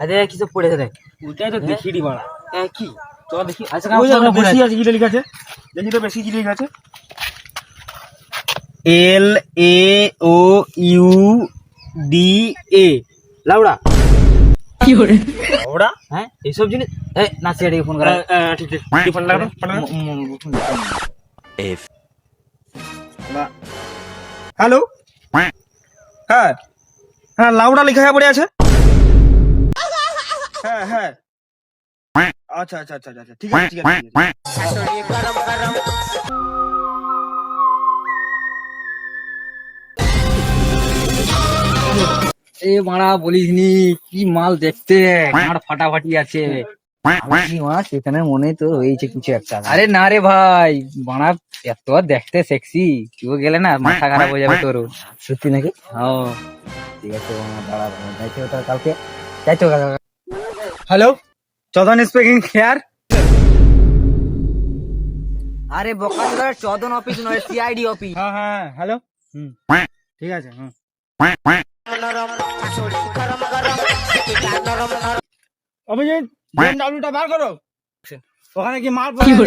আরে কিছু পড়েছে দেখ। ওটাই তো দেখি নি বাড়া। কি চল দেখি। আচ্ছা ওই যে বেশি আছে কি লেখা আছে? দেখি তো বেশি কি লেখা আছে? LAOUDA লাউড়া। কি করে ওড়া? হ্যাঁ এইসব জিনিস এই নাসিয়াটিকে ফোন করা। ঠিক ঠিক। কি ফোন লাগানো? হ্যালো। হ্যাঁ হ্যাঁ লাউড়া লেখা পড়ে আছে। হ্যাঁ হ্যাঁ আচ্ছা আচ্ছা আচ্ছা আচ্ছা ঠিক আছে ঠিক আছে ঠিক আছে। এ মারা বলিস নি কি মাল দেখতে গাঁড় ফাটাফাটি আছে। সেখানে মনে তো হয়েছে কিছু একটা। আরে না রে ভাই বাড়া এত দেখতে সেক্সি কেউ গেলে না মাথা খারাপ হয়ে যাবে তোর। সত্যি নাকি? হ্যাঁ ঠিক আছে দাঁড়া যাইতে হবে কালকে যাইতে হবে। হ্যালো চৌধন স্পিকিং হিয়ার। আরে বকানগর চৌধন অফিস নয় সিআইডি অফিস। হ্যাঁ হ্যাঁ হ্যালো ঠিক আছে হুম। অভিজিৎ BMW বার করো। ওখানে কি মাল পড়ে আছে?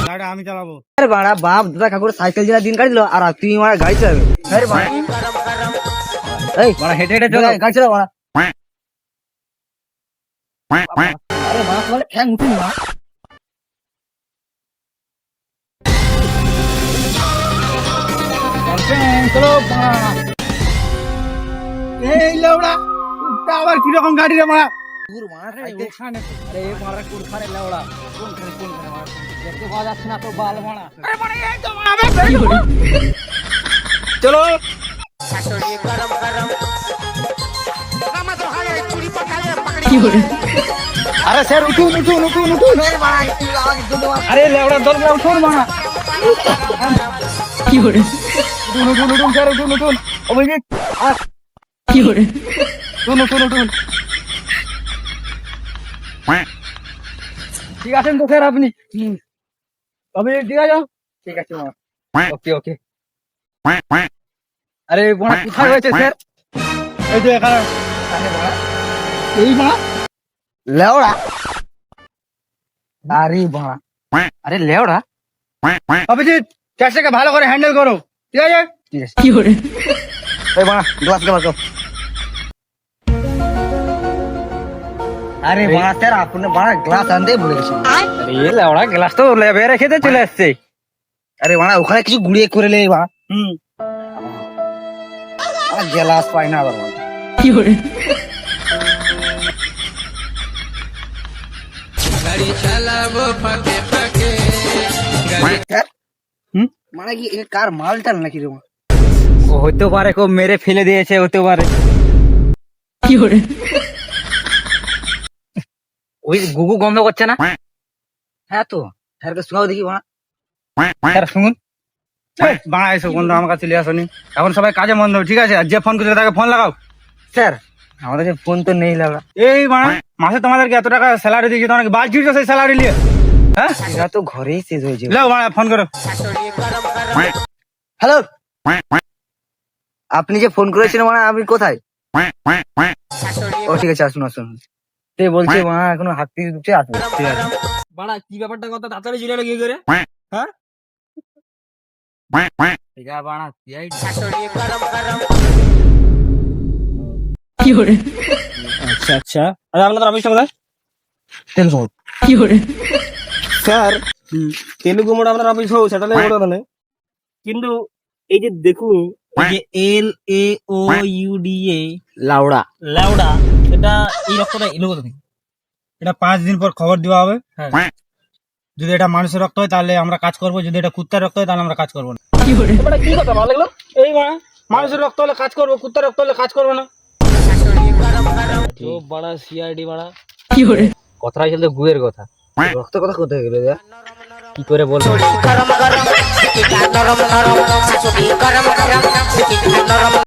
গাড়ি আমি চালাবো। আরে বাড়া বাপ দাদা কাকুর সাইকেল চালা দিন কাটলো আর তুই আমার গাড়ি চালাবে। আরে বাড়া এই বাড়া হেঁটে হেঁটে চল গাড়ি চালা বাড়া। আরে বাড়া তোমার ঠ্যাং উঠুন না। চলো বাড়া। এই লাউড়া তা আবার কি রকম গাড়ি রে মারা? দূর মারা রে ওখানে। আরে এই মারা কোনখানে লাউড়া কোনখানে মারা দেখতে পাওয়া যাচ্ছে না তো বাল মারা। আরে মারা এই তো মারা চলো আরে স্যার উঠুন উঠুন উঠুন উঠুন। আরে লেওড়া দল না উঠুন মারা। কি করে উঠুন উঠুন উঠুন স্যার উঠুন উঠুন। অভিজিৎ কি করে উঠুন উঠুন উঠুন। ঠিক আছেন তো স্যার আপনি? অভিজিৎ ঠিক আছে? ঠিক আছে ওকে ওকে। আরে বোনা কোথায় হয়েছে স্যার? এই তো এখানে। এই মা লেওড়া। আরে বাড়া আরে লেওড়া। অভিজিৎ চেষ্টাকে ভালো করে হ্যান্ডেল করো ঠিক আছে? ঠিক আছে কি করে এই বানা গ্লাস গ্লাস আরে বাড়া স্যার আপনি বাড়া গ্লাস আনতে ভুলে গেছেন। আরে লেওড়া গ্লাস তো লেবে রেখে দে চলে আসছে। আরে বাড়া ওখানে কিছু গুড়িয়ে করে লে বাড়া। হুম আর গ্লাস পাই না আবার কি করে গাড়ি চালাবো ফাঁকে ফাঁকে মানে কি এ কার মালটা নাকি রে? ও হতে পারে কেউ মেরে ফেলে দিয়েছে হতে পারে। কি করে ওই গুগু গন্ধ করছে না? হ্যাঁ তো স্যারকে শোনাও দেখি বাড়া। স্যার শুনুন বাড়া এসব বন্ধু আমার কাছে চলে আসনি এখন সবাই কাজে বন্ধ ঠিক আছে? আর যে ফোন করছে তাকে ফোন লাগাও। স্যার আমাদের যে ফোন তো নেই লাগা। এই বাড়া মাসে তোমাদেরকে এত টাকা স্যালারি দিয়েছি তোমাকে বাল ছিড়ছো সেই স্যালারি নিয়ে? হ্যাঁ এরা তো ঘরেই শেষ হয়ে যাবে। লাও বাড়া ফোন করো। হ্যালো আপনি যে ফোন করেছিলেন মানে আপনি কোথায়? ও ঠিক আছে আসুন আসুন। সে বলছে মা এখনো হাত দিয়ে দিচ্ছে আসবে। ঠিক আছে বাড়া কি ব্যাপারটা কথা তাড়াতাড়ি চলে গিয়ে করে হ্যাঁ ঠিক আছে বাড়া কি করে? আচ্ছা আচ্ছা আর আপনাদের অফিসটা কোথায়? টেনশন কি করে স্যার তেলুগু মোড় আপনার অফিস হোক সেটা নেই বড় না কিন্তু এই যে দেখুন এই যে LAOUDA লাউড়া লাউডা এটা এই রক্তটা এলো কোথা থেকে? এটা 5 দিন পর খবর দেওয়া হবে। হ্যাঁ যদি এটা মানুষের রক্ত হয় তাহলে আমরা কাজ করবো, যদি এটা কুত্তার রক্ত হয় তাহলে আমরা কাজ করবো না। কি করে এটা কি কথা ভালো লাগলো? এই মানুষের রক্ত হলে কাজ করবো, কুত্তার রক্ত হলে কাজ করবো না। তো বড়া সিআইডি বড়া কি করে কথাটা চলতে গুয়ের কথা রক্ত কথা কোথায় গেল কি করে বলবো?